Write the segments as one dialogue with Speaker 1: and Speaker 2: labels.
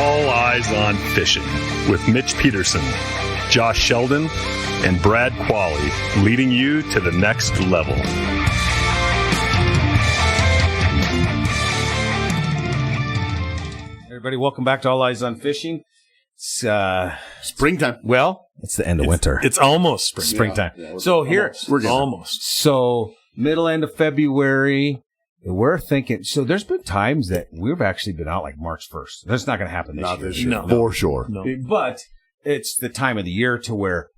Speaker 1: All Eyes on Fishing with Mitch Peterson, Josh Sheldon, and Brad Qualley, leading you to the next level.
Speaker 2: Everybody, welcome back to All Eyes on Fishing. It's
Speaker 3: springtime.
Speaker 2: Well, it's the end of winter.
Speaker 1: It's almost
Speaker 2: springtime.
Speaker 3: Yeah,
Speaker 2: so here,
Speaker 3: we're
Speaker 1: almost.
Speaker 2: So middle end of February, we're thinking. So there's been times that we've actually been out like March 1st. That's not going to happen this year.
Speaker 3: No. For sure.
Speaker 1: No.
Speaker 2: But it's the time of the year to where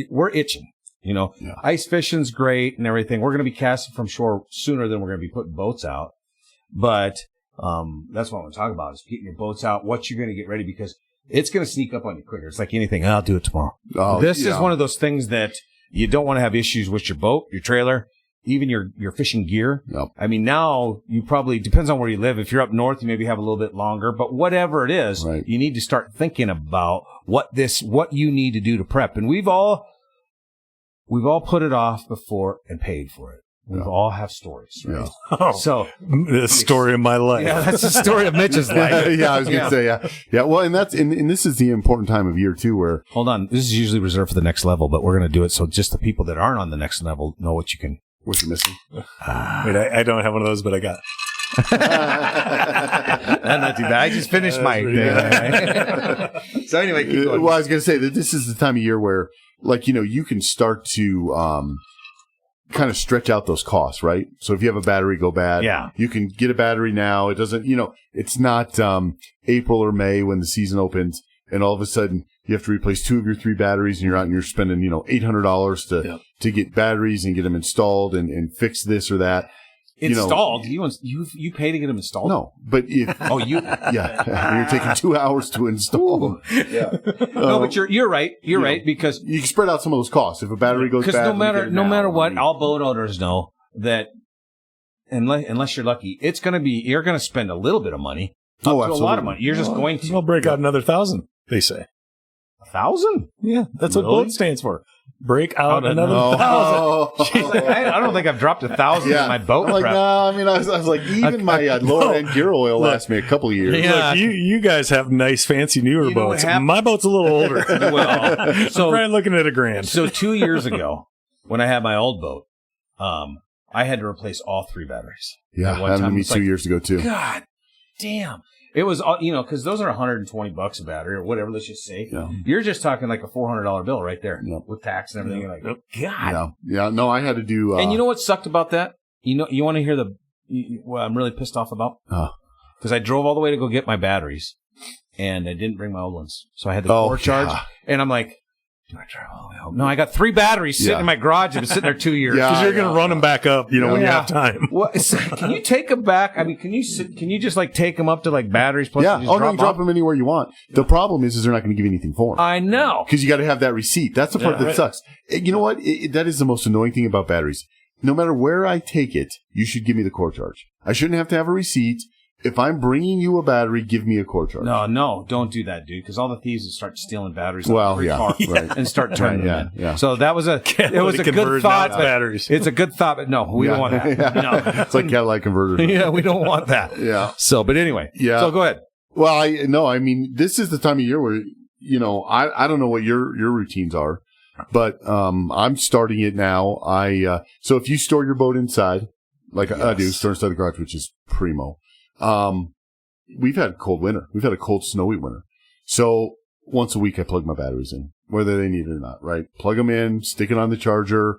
Speaker 2: we're itching. You know, ice fishing's great and everything. We're going to be casting from shore sooner than we're going to be putting boats out. But that's what I'm talking about is getting your boats out, what you're going to get ready, because it's going to sneak up on you quicker. It's like anything. I'll do it tomorrow. This is one of those things that you don't want to have issues with your boat, your trailer, even your fishing gear.
Speaker 3: Yep.
Speaker 2: I mean, now you probably, depends on where you live. If you're up north, you maybe have a little bit longer, but whatever it is, you need to start thinking about what you need to do to prep. And we've all put it off before and paid for it. We all have stories, right?
Speaker 1: Yeah. Oh,
Speaker 2: so
Speaker 1: the story of my life.
Speaker 2: Yeah, that's the story of Mitch's life.
Speaker 3: Yeah, I was going to say, yeah. Well, and this is the important time of year too, where
Speaker 2: hold on, this is usually reserved for the next level, but we're going to do it so just the people that aren't on the next level know what you're
Speaker 3: missing.
Speaker 1: Wait, I don't have one of those, but I got.
Speaker 2: Not too bad. I just finished my thing. So anyway, keep going.
Speaker 3: Well, I was going to say that this is the time of year where, like, you can start to kind of stretch out those costs, right? So if you have a battery go bad, you can get a battery now. It doesn't, it's not April or May when the season opens, and all of a sudden you have to replace 2 of your 3 batteries, and you're out and you're spending, $800 to get batteries and get them installed and fix this or that.
Speaker 2: Installed? You pay to get them installed?
Speaker 3: No, but if you're taking 2 hours to install them. Yeah.
Speaker 2: No, but you're right. You're right, because
Speaker 3: you can spread out some of those costs. If a battery goes bad,
Speaker 2: because no matter what, all boat owners know that unless you're lucky, you're going to spend a little bit of money.
Speaker 3: Absolutely.
Speaker 2: A lot of money. You're just going to.
Speaker 1: You'll break out another 1,000. They say
Speaker 2: 1,000.
Speaker 1: Yeah, that's what boat stands for. Break out another 1,000.
Speaker 2: I don't think I've dropped 1,000 in my boat.
Speaker 3: I'm like, no, I mean, I was like, even my lower end gear oil lasts me a couple of years.
Speaker 1: Yeah. Look, you guys have nice, fancy, newer boats. My boat's a little older. Well, so I'm probably looking at $1,000.
Speaker 2: So 2 years ago, when I had my old boat, I had to replace all 3 batteries.
Speaker 3: Yeah, happened to me 2 years ago too.
Speaker 2: God damn. It was, because those are $120 a battery or whatever, let's just say. Yeah. You're just talking like a $400 bill right there with tax and everything. You're like, God.
Speaker 3: Yeah. No, I had to do.
Speaker 2: And you know what sucked about that? You want to hear what I'm really pissed off about? Because I drove all the way to go get my batteries and I didn't bring my old ones. So I had the core charge. And I'm like, do I drive all the way home? No, I got 3 batteries sitting in my garage. I've been sitting there 2 years.
Speaker 1: Because you're going to run them back up, when you have time.
Speaker 2: Well, can you take them back? I mean, can you just like take them up to like batteries? Plus
Speaker 3: you can drop them anywhere you want. The problem is they're not going to give you anything for them.
Speaker 2: I know.
Speaker 3: Because you got to have that receipt. That's the part that sucks. You know what? That is the most annoying thing about batteries. No matter where I take it, you should give me the core charge. I shouldn't have to have a receipt. If I'm bringing you a battery, give me a core charge.
Speaker 2: No, don't do that, dude, because all the thieves will start stealing batteries.
Speaker 3: Right.
Speaker 2: And start turning them in.
Speaker 3: Yeah.
Speaker 2: So that was a good thought.
Speaker 1: Batteries.
Speaker 2: It's a good thought, but no, we don't want that.
Speaker 3: Yeah. No. It's like Cadillac converter.
Speaker 2: Yeah, we don't want that.
Speaker 3: Yeah.
Speaker 2: So, but anyway. Yeah. So go ahead.
Speaker 3: Well, I mean, this is the time of year where, I don't know what your routines are, but I'm starting it now. So if you store your boat inside, like I do, store inside the garage, which is primo. We've had a cold winter. We've had a cold, snowy winter. So once a week, I plug my batteries in, whether they need it or not, right? Plug them in, stick it on the charger,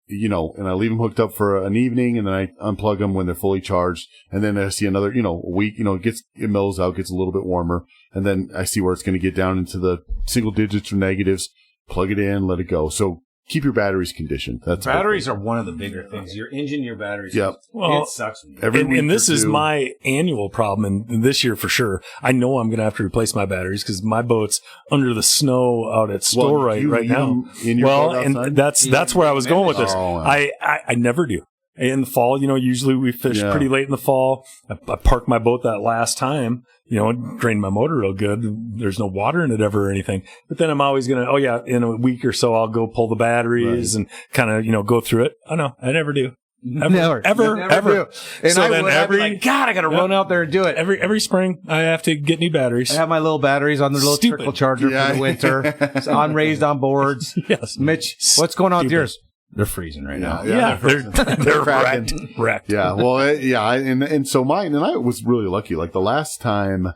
Speaker 3: and I leave them hooked up for an evening, and then I unplug them when they're fully charged. And then I see another, a week, it mellows out, gets a little bit warmer. And then I see where it's going to get down into the single digits or negatives, plug it in, let it go. So keep your batteries conditioned.
Speaker 2: Batteries are one of the bigger things. Your engine, your batteries.
Speaker 3: Yep.
Speaker 1: Well,
Speaker 2: it sucks.
Speaker 1: And this is my annual problem, and this year for sure. I know I'm going to have to replace my batteries because my boat's under the snow out at store right now. And that's where I was going with this. I never do. In the fall, usually we fish pretty late in the fall. I park my boat that last time, drain my motor real good. There's no water in it ever or anything. But then I'm always going to, in a week or so, I'll go pull the batteries and kind of, go through it. Oh, no, I never do. Ever.
Speaker 2: And so I'd be like, God, I got to run out there and do it.
Speaker 1: Every spring, I have to get new batteries.
Speaker 2: I have my little batteries on the little trickle charger for the winter. It's raised on boards.
Speaker 1: Yes.
Speaker 2: Mitch, what's going on with yours? They're freezing right now.
Speaker 1: Yeah, they're wrecked.
Speaker 3: Yeah, well, and so mine, and I was really lucky. Like the last time,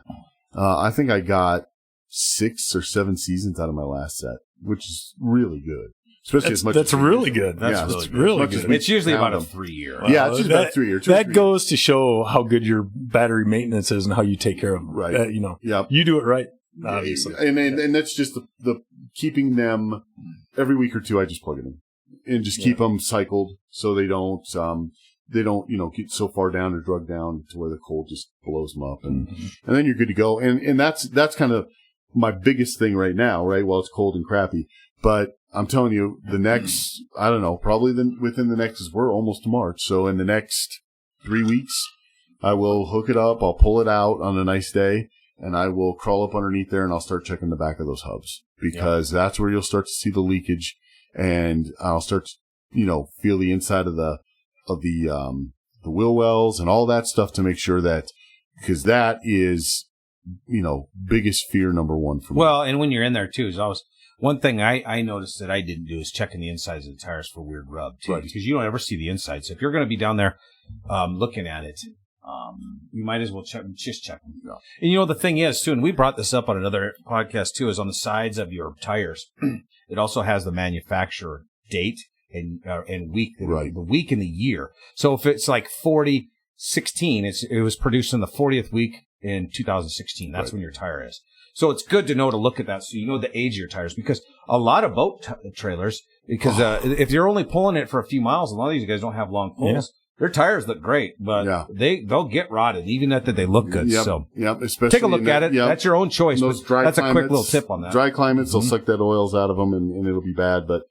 Speaker 3: I think I got 6 or 7 seasons out of my last set, which is really good. Especially as much.
Speaker 1: That's really good.
Speaker 2: That's
Speaker 1: really good.
Speaker 2: It's usually about a 3-year.
Speaker 3: Yeah, it's usually about 3 years.
Speaker 1: That goes to show how good your battery maintenance is and how you take care of them.
Speaker 3: Right.
Speaker 1: You do it right. Obviously.
Speaker 3: And that's just the keeping them every week or two. I just plug it in and just keep them cycled so they don't get so far down or drug down to where the cold just blows them up and then you're good to go. And that's kind of my biggest thing right now, right? While it's cold and crappy, but I'm telling you, the next, I don't know, probably within the next, we're almost to March. So in the next 3 weeks, I will hook it up. I'll pull it out on a nice day and I will crawl up underneath there and I'll start checking the back of those hubs because that's where you'll start to see the leakage and I'll start to, feel the inside of the wheel wells and all that stuff to make sure that, because that is, biggest fear number one for me.
Speaker 2: Well, and when you're in there too, is always one thing I noticed that I didn't do is checking the insides of the tires for weird rub too, because you don't ever see the insides. So if you're going to be down there looking at it, you might as well check them. And the thing is too, and we brought this up on another podcast too, is on the sides of your tires, it also has the manufacturer date and week, the week and the year. So if it's like 4016, it was produced in the 40th week in 2016. That's when your tire is. So it's good to know to look at that so you know the age of your tires, because a lot of boat trailers, because if you're only pulling it for a few miles, a lot of these guys don't have long pulls. Their tires look great, but they'll get rotted even after they look good. So
Speaker 3: especially
Speaker 2: take a look at it. That's your own choice. That's a quick little tip on that.
Speaker 3: Dry climates, they'll suck that oils out of them and it'll be bad. But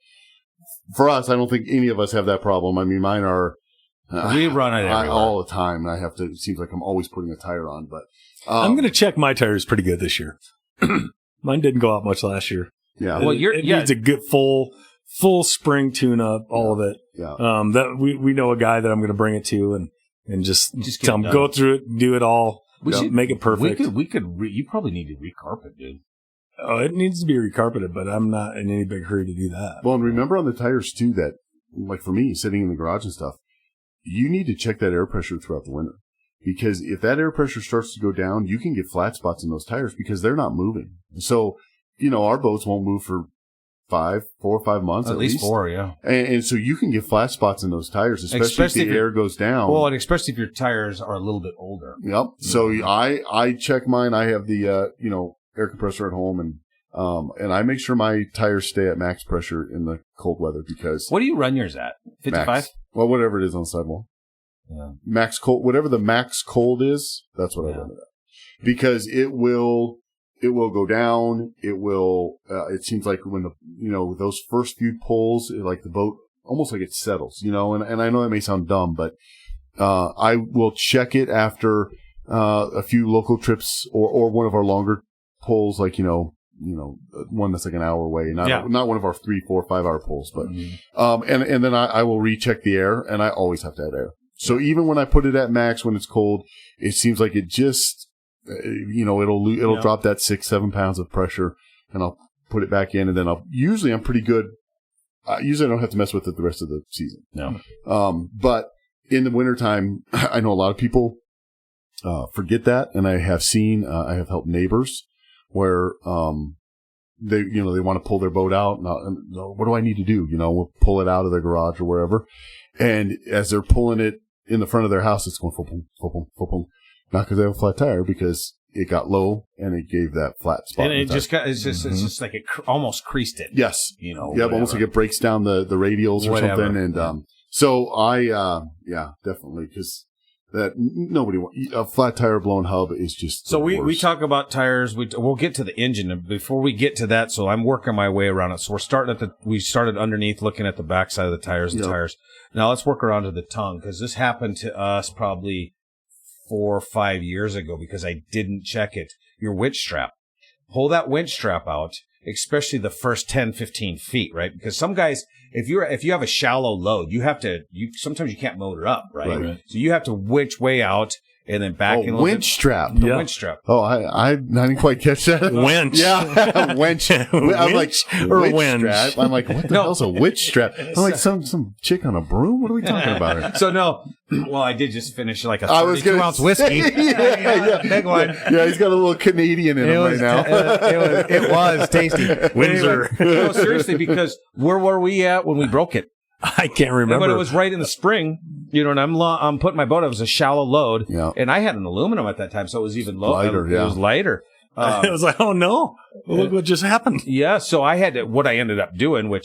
Speaker 3: for us, I don't think any of us have that problem. I mean, mine are.
Speaker 2: We run it
Speaker 3: all the time, and I have to. It seems like I'm always putting a tire on, but
Speaker 1: I'm going to check my tires pretty good this year. Mine didn't go out much last year.
Speaker 3: Yeah,
Speaker 2: well,
Speaker 1: it needs a good full spring tune-up, all of it.
Speaker 3: Yeah,
Speaker 1: that we know a guy that I'm going to bring it to and just tell him go through it, do it all, make it perfect.
Speaker 2: You probably need to recarpet, dude.
Speaker 1: Oh, it needs to be recarpeted, but I'm not in any big hurry to do that.
Speaker 3: Well, and remember on the tires too that, like for me, sitting in the garage and stuff, you need to check that air pressure throughout the winter. Because if that air pressure starts to go down, you can get flat spots in those tires because they're not moving. So, our boats won't move for 4 or 5 months. At least 4,
Speaker 2: yeah.
Speaker 3: And so you can get flat spots in those tires, especially if the air goes down.
Speaker 2: Well, and especially if your tires are a little bit older.
Speaker 3: Yep. So I check mine. I have the, air compressor at home and I make sure my tires stay at max pressure in the cold weather because.
Speaker 2: What do you run yours at? 55?
Speaker 3: Well, whatever it is on the sidewall.
Speaker 2: Yeah.
Speaker 3: Max cold, whatever the max cold is, that's what I run it at. Because it will go down. It will, it seems like when those first few pulls, like the boat, almost like it settles, and I know that may sound dumb, but, I will check it after, a few local trips or one of our longer pulls, like, one that's like an hour away, not one of our 3, 4, 5 hour pulls, but, and then I will recheck the air and I always have to add air. So even when I put it at max when it's cold, it seems like it just, it'll drop that 6-7 pounds of pressure and I'll put it back in and then I'm pretty good. Usually I don't have to mess with it the rest of the season.
Speaker 2: No.
Speaker 3: But in the wintertime, I know a lot of people, forget that. And I have helped neighbors where, they want to pull their boat out. And what do I need to do? We'll pull it out of their garage or wherever. And as they're pulling it in the front of their house, it's going boom, boom, boom, boom. Not because they have a flat tire, because it got low and it gave that flat spot.
Speaker 2: And it's just like it almost creased it.
Speaker 3: Yes. Almost like it breaks down the radials or something. And, so definitely. Cause that a flat tire blown hub is just.
Speaker 2: So we talk about tires. We'll get to the engine. And before we get to that, so I'm working my way around it. So we started underneath looking at the backside of the tires, tires. Now let's work around to the tongue, because this happened to us probably 4 or 5 years ago because I didn't check it. Your winch strap. Pull that winch strap out, especially the first 10, 15 feet, right? Because some guys, if you have a shallow load, sometimes you can't motor up, right? So you have to winch way out and then back in.
Speaker 3: Winch strap.
Speaker 2: The winch strap.
Speaker 3: Oh, I didn't quite catch that.
Speaker 1: Winch.
Speaker 3: Yeah, winch. I'm like,
Speaker 1: or
Speaker 3: winch
Speaker 1: winch.
Speaker 3: strap. I'm like, what the hell's a winch strap? I'm like, some chick on a broom? What are we talking about here?
Speaker 2: So no, well, I did just finish like a 32-ounce whiskey.
Speaker 3: Yeah,
Speaker 2: big one.
Speaker 3: Yeah, he's got a little Canadian in him right now.
Speaker 2: It was tasty.
Speaker 1: Windsor.
Speaker 2: No, seriously, because where were we at when we broke it?
Speaker 1: I can't remember.
Speaker 2: But it was right in the spring, and I'm putting my boat. It was a shallow load, and I had an aluminum at that time, so it was even
Speaker 3: lighter.
Speaker 2: It was lighter.
Speaker 1: I was like, oh no, look what just happened.
Speaker 2: Yeah, so I had to. What I ended up doing, we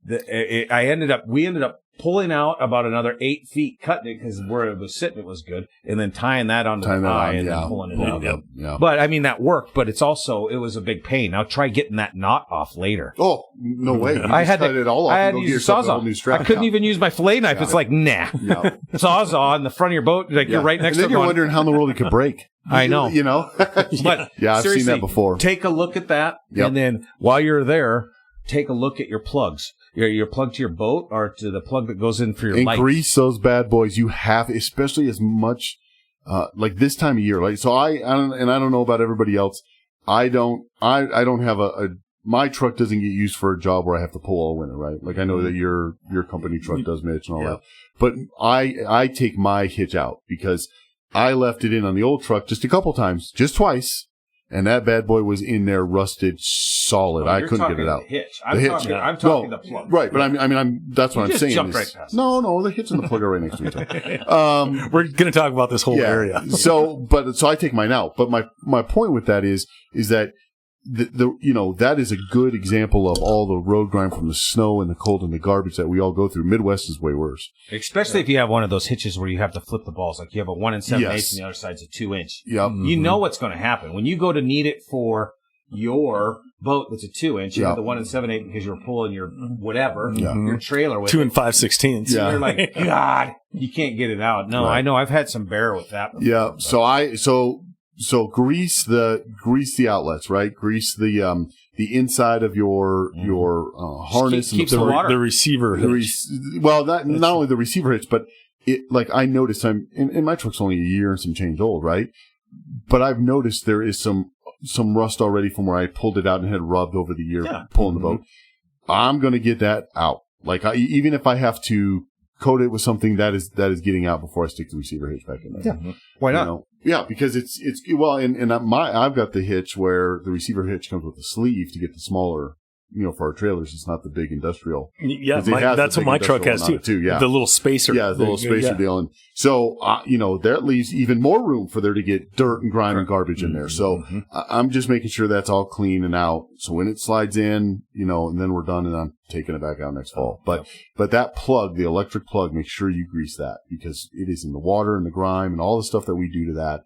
Speaker 2: ended up pulling out about another 8 feet, cutting it because where it was sitting, it was good, and then tying that onto the eye and then pulling it out.
Speaker 3: Yep. Yeah.
Speaker 2: But I mean, that worked, but it was a big pain. Now try getting that knot off later.
Speaker 3: Oh, no way.
Speaker 2: I had
Speaker 3: cut it all off.
Speaker 2: I had to use a Sawzall. I couldn't even use my fillet knife. It's like, nah. Sawzall in the front of your boat, like you're right next to it.
Speaker 3: And then you're wondering how in the world it could break.
Speaker 2: I know.
Speaker 3: You know?
Speaker 2: But
Speaker 3: yeah, I've seen that before.
Speaker 2: Take a look at that, and then while you're there, take a look at your plugs. Your plug to your boat or to the plug that goes in for your light.
Speaker 3: And grease those bad boys. You have, especially as much, like this time of year. Like, so I don't know about everybody else. I don't have my truck doesn't get used for a job where I have to pull all winter, right? Like I know that your company truck does, Mitch, and all that. But I take my hitch out because I left it in on the old truck just a couple times, just twice. And that bad boy was in there, rusted solid. I couldn't get it out.
Speaker 2: The hitch. I'm talking the plug.
Speaker 3: Right, but that's what I'm saying.
Speaker 2: Jumped right past.
Speaker 3: No, the hitch and the plug are right next to each other.
Speaker 1: We're going to talk about this whole area.
Speaker 3: So I take mine out. But my point with that is that that is a good example of all the road grime from the snow and the cold and the garbage that we all go through. Midwest is way worse.
Speaker 2: Especially if you have one of those hitches where you have to flip the balls. Like you have a 1 7/8 and the other side's a 2-inch.
Speaker 3: Yep.
Speaker 2: You know what's going to happen. When you go to need it for your boat that's a 2-inch, you have the 1 7/8 because you're pulling your whatever, your trailer with
Speaker 1: 2 5/16.
Speaker 2: Yeah. You're like, God, you can't get it out. No, I know. I've had some bear with that before.
Speaker 3: Yeah. So grease the outlets, right? Grease the inside of your harness.
Speaker 2: Keeps the water.
Speaker 1: The receiver hitch.
Speaker 3: Not only the receiver hitch, but I noticed in my truck's only a year and some change old, right? But I've noticed there is some rust already from where I pulled it out and had rubbed over the year pulling the boat. I'm going to get that out. Like even if I have to coat it with something that is getting out before I stick the receiver hitch back in there.
Speaker 2: Yeah. Why not?
Speaker 3: Yeah, because I've got the hitch where the receiver hitch comes with a sleeve to get the smaller, for our trailers. It's not the big industrial.
Speaker 1: Yeah, that's what my truck has too.
Speaker 3: Yeah.
Speaker 1: The little spacer.
Speaker 3: Yeah, the little spacer deal. And so, that leaves even more room for there to get dirt and grime and garbage in there. So I'm just making sure that's all clean and out. So when it slides in, and then we're done and I'm taking it back out next fall. But that plug, the electric plug, make sure you grease that because it is in the water and the grime and all the stuff that we do to that.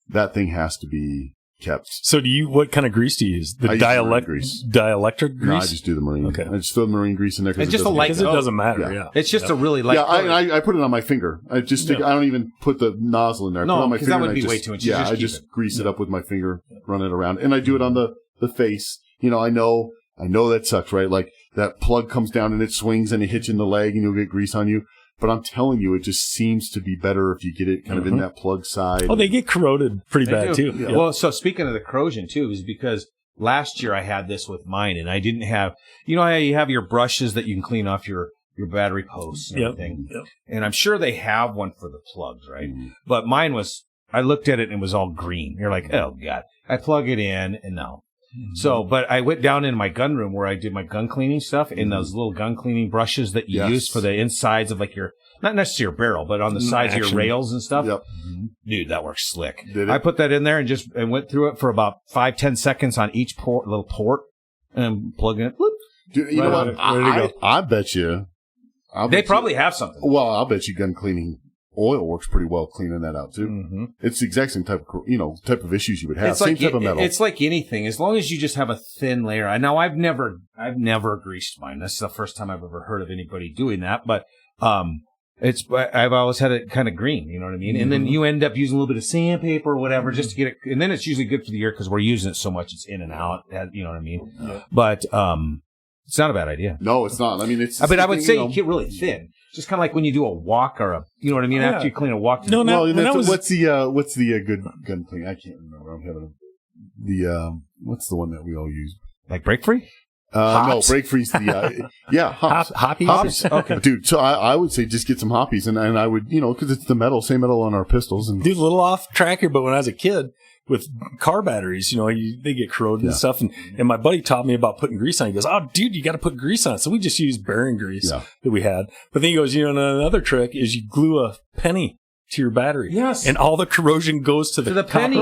Speaker 3: That thing has to be kept.
Speaker 1: So what kind of grease do you use? The dielectric grease?
Speaker 3: No, I just do the marine. Okay. I just throw the marine grease in there
Speaker 2: because it
Speaker 1: doesn't matter. Yeah.
Speaker 2: It's just a really light.
Speaker 3: Yeah, I put it on my finger. I just stick. I don't even put the nozzle in there.
Speaker 2: No,
Speaker 3: because
Speaker 2: that would be way too much.
Speaker 3: Yeah, I just grease it up with my finger, run it around, and I do it on the face. I know that sucks, right? Like that plug comes down and it swings and it hits you in the leg and you'll get grease on you. But I'm telling you, it just seems to be better if you get it kind of in that plug side.
Speaker 1: Oh, they get corroded pretty bad too.
Speaker 2: Yeah. Well, so speaking of the corrosion too, is because last year I had this with mine and I didn't have, how you have your brushes that you can clean off your battery posts and everything. Yep. And I'm sure they have one for the plugs, right? But mine I looked at it and it was all green. You're like, oh God. I plug it in and no. So, but I went down in my gun room where I did my gun cleaning stuff and those little gun cleaning brushes that you use for the insides of like not necessittle your barrel, but on the sides of your rails and stuff.
Speaker 3: Yep.
Speaker 2: Dude, that works slick.
Speaker 3: Did it?
Speaker 2: I put that in there and went through it for about 5-10 seconds on each little port and plugging it. Whoop,
Speaker 3: Dude, you know what? I bet you.
Speaker 2: They probably have something.
Speaker 3: Well, I'll bet you gun cleaning oil works pretty well cleaning that out too. It's the exact same type of issues you would have. Same type of metal.
Speaker 2: It's like anything. As long as you just have a thin layer. Now I've never greased mine. That's the first time I've ever heard of anybody doing that. But I've always had it kind of green. You know what I mean? And then you end up using a little bit of sandpaper or whatever just to get it. And then it's usually good for the year because we're using it so much. It's in and out. You know what I mean? But It's not a bad idea.
Speaker 3: No, it's not. I mean, it's.
Speaker 2: I would say you get really thin. Just kind of like when you do a walk or you know what I mean? After you clean a walk.
Speaker 1: No,
Speaker 3: what's the good gun clean? I can't remember. I'm having what's the one that we all use?
Speaker 2: Like Break Free?
Speaker 3: No, Break Free's the, hops.
Speaker 1: Hoppies?
Speaker 3: Okay. Dude, so I would say just get some hoppies and I would, because it's the same metal on our pistols. And
Speaker 1: dude, a little off track here, but when I was a kid with car batteries, they get corroded and stuff. And my buddy taught me about putting grease on. He goes, oh, dude, you got to put grease on it. So we just used bearing grease that we had. But then he goes, another trick is you glue a penny to your battery.
Speaker 2: Yes.
Speaker 1: And all the corrosion goes to the penny.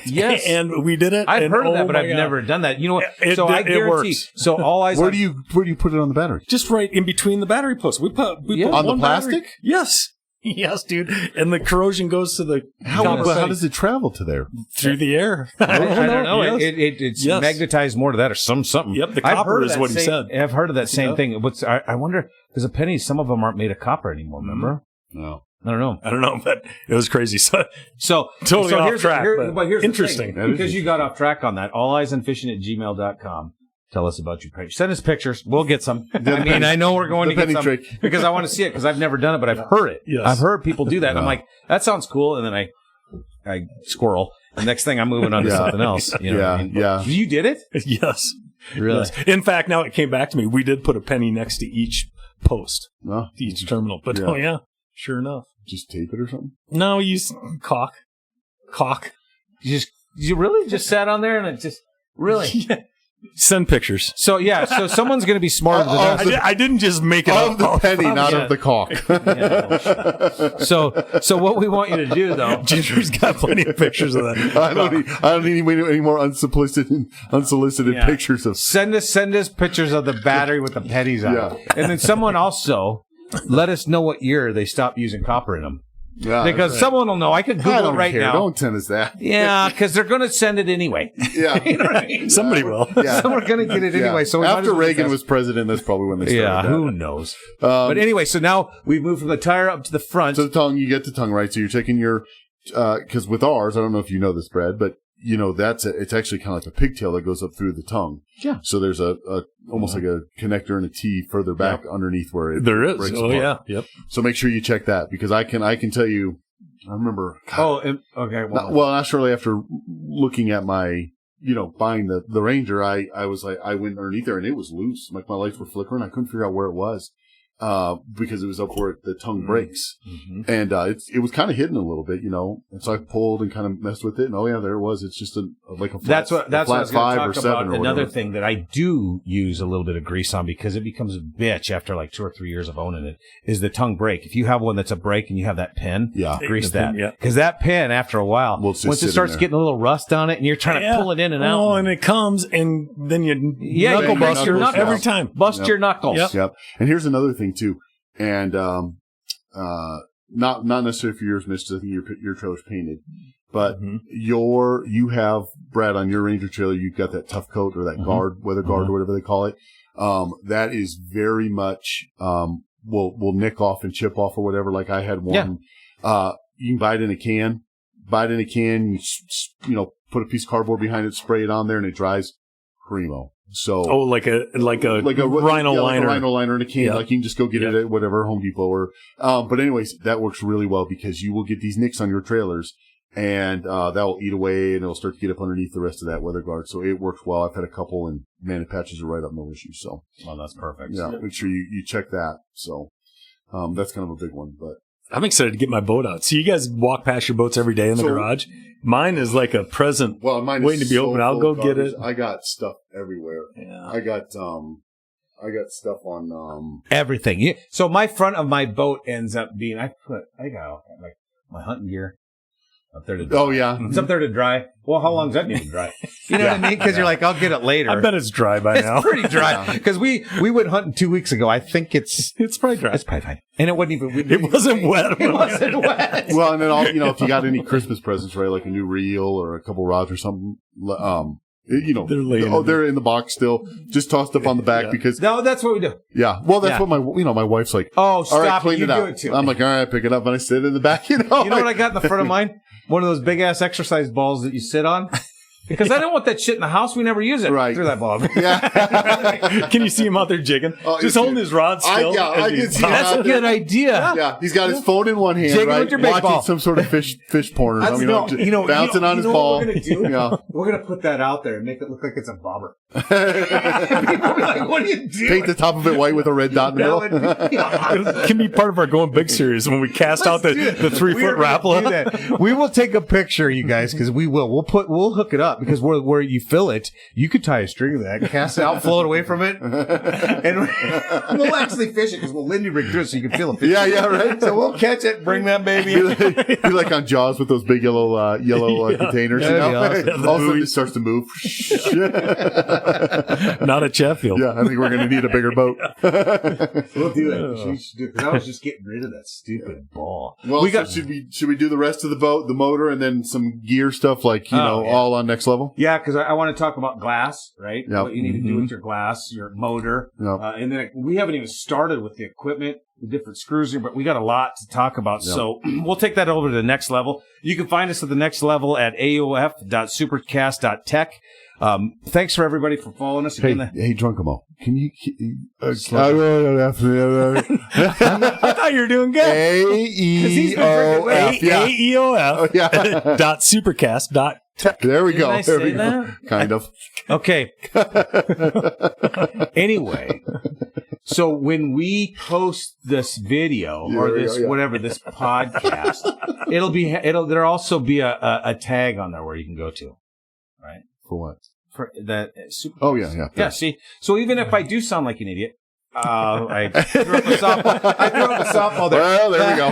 Speaker 2: Yes.
Speaker 1: And we did it.
Speaker 2: I've heard of that, but I've never done that. You know what? I guarantee.
Speaker 1: Works.
Speaker 2: So all eyes.
Speaker 3: Where do you put it on the battery?
Speaker 1: Just right in between the battery posts. We put
Speaker 3: on the plastic?
Speaker 1: Battery. Yes. Yes, dude. And the corrosion goes to the
Speaker 3: how does it travel to there?
Speaker 1: Through the air.
Speaker 2: I don't know. Yes. It's magnetized more to that or something.
Speaker 1: Yep, the copper is what he said.
Speaker 2: I've heard of that same thing. I wonder, because the pennies, some of them aren't made of copper anymore, remember?
Speaker 3: No.
Speaker 2: I don't know,
Speaker 1: but it was crazy. So
Speaker 2: totally
Speaker 1: off track.
Speaker 2: But here's
Speaker 1: interesting.
Speaker 2: The thing, because you got off track on that. alleyesandfishing@gmail.com. Tell us about your page. Send us pictures. We'll get some. I know we're going to get some trick. Because I want to see it because I've never done it, but I've heard it.
Speaker 1: Yes.
Speaker 2: I've heard people do that. And I'm like, that sounds cool. And then I squirrel. The next thing I'm moving on to something else. You know what I mean? You did it?
Speaker 1: Yes.
Speaker 2: Really?
Speaker 1: Yes. In fact, now it came back to me. We did put a penny next to each post, each terminal. But sure enough.
Speaker 3: Just tape it or something?
Speaker 1: No, we used caulk.
Speaker 2: You really just sat on there and it just really.
Speaker 1: Yeah. Send pictures.
Speaker 2: So someone's going to be smarter than us.
Speaker 1: I didn't just make it
Speaker 3: of the penny, not of the caulk.
Speaker 2: So what we want you to do, though,
Speaker 1: Ginger's got plenty of pictures of that.
Speaker 3: I don't need any more unsolicited pictures of.
Speaker 2: Send us pictures of the battery with the pennies on it, and then someone also let us know what year they stopped using copper in them. Yeah, because someone will know. I could Google it right now.
Speaker 3: Don't send us that.
Speaker 2: Yeah, because they're going to send it anyway.
Speaker 3: Yeah.
Speaker 2: You know what I mean?
Speaker 1: Somebody will.
Speaker 2: Yeah. Someone's going to get it anyway. So
Speaker 3: after Reagan was president, that's probably when they started.
Speaker 2: Yeah, who knows? But anyway, so now we've moved from the tire up to the front.
Speaker 3: So the tongue, you get the tongue right. So you're taking your, because with ours, I don't know if you know this, Brad, but it's actually kind of like a pigtail that goes up through the tongue.
Speaker 2: Yeah.
Speaker 3: So there's almost like a connector and a T further back underneath where it
Speaker 1: there is.
Speaker 3: breaks
Speaker 1: apart.
Speaker 3: Yeah.
Speaker 1: Yep.
Speaker 3: So make sure you check that because I can tell you. I remember.
Speaker 2: God, okay.
Speaker 3: Not shortly after looking at my, buying the Ranger, I was like, I went underneath there and it was loose. Like my lights were flickering. I couldn't figure out where it was. Because it was up where the tongue breaks. Mm-hmm. And it was kind of hidden a little bit, And so I pulled and kind of messed with it. And there it was. It's just a flat,
Speaker 2: that's what I was
Speaker 3: 5
Speaker 2: or 7
Speaker 3: about.
Speaker 2: Or another thing that I do use a little bit of grease on because it becomes a bitch after like 2 or 3 years of owning it is the tongue brake. If you have one that's a brake and you have that pin, grease that. Because that pin, after a while, once it starts getting a little rust on it and you're trying to pull it in and out.
Speaker 1: Oh, and it comes and then you knuckle bust your knuckles every time.
Speaker 2: Bust your knuckles.
Speaker 3: Yep. And here's another thing too. And not necessarily for yours, Mitch, because I think your trailer's painted, but you have, Brad, on your Ranger trailer, you've got that tough coat or that weather guard or whatever they call it. That is very much will nick off and chip off or whatever. Like I had one. Yeah. You can buy it in a can. You put a piece of cardboard behind it, spray it on there, and it dries primo. So
Speaker 1: like a rhino liner,
Speaker 3: like a rhino liner in a can. Like you can just go get it at whatever Home Depot or. But anyways, that works really well because you will get these nicks on your trailers, and that will eat away, and it'll start to get up underneath the rest of that weather guard. So it works well. I've had a couple, and man, it patches are right up, no issue. So
Speaker 2: that's perfect.
Speaker 3: Yeah, make sure you check that. So that's kind of a big one, but.
Speaker 1: I'm excited to get my boat out. So you guys walk past your boats every day in the garage. Mine is like a present waiting to be opened. I'll go get it.
Speaker 3: I got stuff everywhere. Yeah. I got stuff on
Speaker 2: everything. So my front of my boat ends up being I got like my hunting gear up there to dry.
Speaker 3: Oh yeah.
Speaker 2: It's up there to dry. Well, how long does that need to dry? You know what I mean? Because you're like, I'll get it later.
Speaker 1: I bet it's dry by now.
Speaker 2: It's pretty dry. Because we went hunting 2 weeks ago. I think it's
Speaker 1: probably dry.
Speaker 2: It's probably fine. And it wasn't even.
Speaker 1: It wasn't wet.
Speaker 2: It wasn't wet.
Speaker 3: Well, and then if you got any Christmas presents, right, like a new reel or a couple rods or something, they're in the box still, just tossed up on the back because.
Speaker 2: No, that's what we do.
Speaker 3: Yeah. Well, that's what my wife's like.
Speaker 2: Oh, stop!
Speaker 3: All right, clean it out.
Speaker 2: Do it too.
Speaker 3: I'm like, all right, pick it up, and I sit in the back.
Speaker 2: You know what I got in the front of mine? One of those big ass exercise balls that you sit on. Because I don't want that shit in the house. We never use it.
Speaker 3: Right.
Speaker 2: Through that bulb.
Speaker 3: Yeah.
Speaker 1: Can you see him out there jigging? Just holding his rod still.
Speaker 3: I can see
Speaker 2: That's a good idea.
Speaker 3: Yeah, he's got his phone in one hand,
Speaker 2: Jigging
Speaker 3: right?
Speaker 2: with your baseball.
Speaker 3: Watching some sort of fish porn or something. Bouncing on his ball.
Speaker 2: What we're going to do?
Speaker 3: Yeah.
Speaker 2: We're going to put that out there and make it look like it's a bobber. People are like, what are you doing?
Speaker 3: Paint the top of it white with a red dot in the middle.
Speaker 1: It can be part of our Going Big series when we cast out the 3-foot Rapala.
Speaker 2: We will take a picture, you guys, because we will. We'll hook it up because where you fill it, you could tie a string to that, cast it out, float away from it, and we'll actually fish it because we'll Lindy rig through it so you can feel it.
Speaker 3: Yeah, right.
Speaker 2: So we'll catch it, bring that baby in.
Speaker 3: Be like on Jaws with those big yellow containers.
Speaker 2: Awesome.
Speaker 3: All of a sudden it starts to move.
Speaker 1: Not at Sheffield.
Speaker 3: Yeah, I think we're going to need a bigger boat.
Speaker 2: We'll do it. We should do it. 'Cause I was just getting rid of that stupid ball.
Speaker 3: Well, should we do the rest of the boat, the motor, and then some gear stuff like all on Next Level?
Speaker 2: Yeah, because I want to talk about glass, right?
Speaker 3: Yep.
Speaker 2: What you need to do with your glass, your motor, and then we haven't even started with the equipment, the different screws here, but we got a lot to talk about. Yep. So we'll take that over to the Next Level. You can find us at the Next Level at aof.supercast.tech. Thanks for everybody for following us.
Speaker 3: Hey, Drunkamo, can you?
Speaker 1: I thought you were doing good.
Speaker 3: AEOF.
Speaker 1: Dot supercast.tech.
Speaker 3: There we go.
Speaker 2: Did I
Speaker 3: there we
Speaker 2: say
Speaker 3: go.
Speaker 2: that?
Speaker 3: Kind of.
Speaker 2: Okay. Anyway, so when we post this video or this this podcast, there'll also be a tag on there where you can go to, right?
Speaker 3: For what?
Speaker 2: For that.
Speaker 3: Oh yeah.
Speaker 2: Yeah. See, so even if I do sound like an idiot, I threw up a softball there.
Speaker 3: Well, there we go.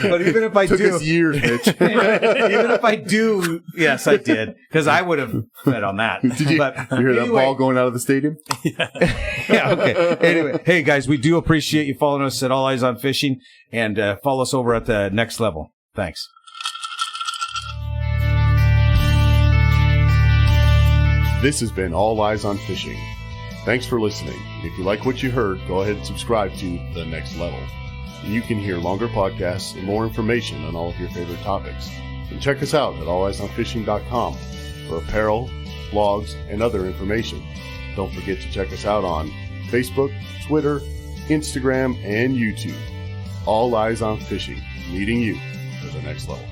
Speaker 2: But even if I
Speaker 3: Took us years, Mitch.
Speaker 2: even if I do, yes, I did, because I would have bet on that.
Speaker 3: Did you hear that ball going out of the stadium?
Speaker 2: Yeah. Okay. Anyway, hey guys, we do appreciate you following us at All Eyes on Fishing, and follow us over at the Next Level. Thanks.
Speaker 3: This has been All Eyes on Fishing. Thanks for listening. If you like what you heard, go ahead and subscribe to The Next Level. You can hear longer podcasts and more information on all of your favorite topics. And check us out at alleyesonfishing.com for apparel, blogs, and other information. Don't forget to check us out on Facebook, Twitter, Instagram, and YouTube. All Eyes on Fishing, leading you to the next level.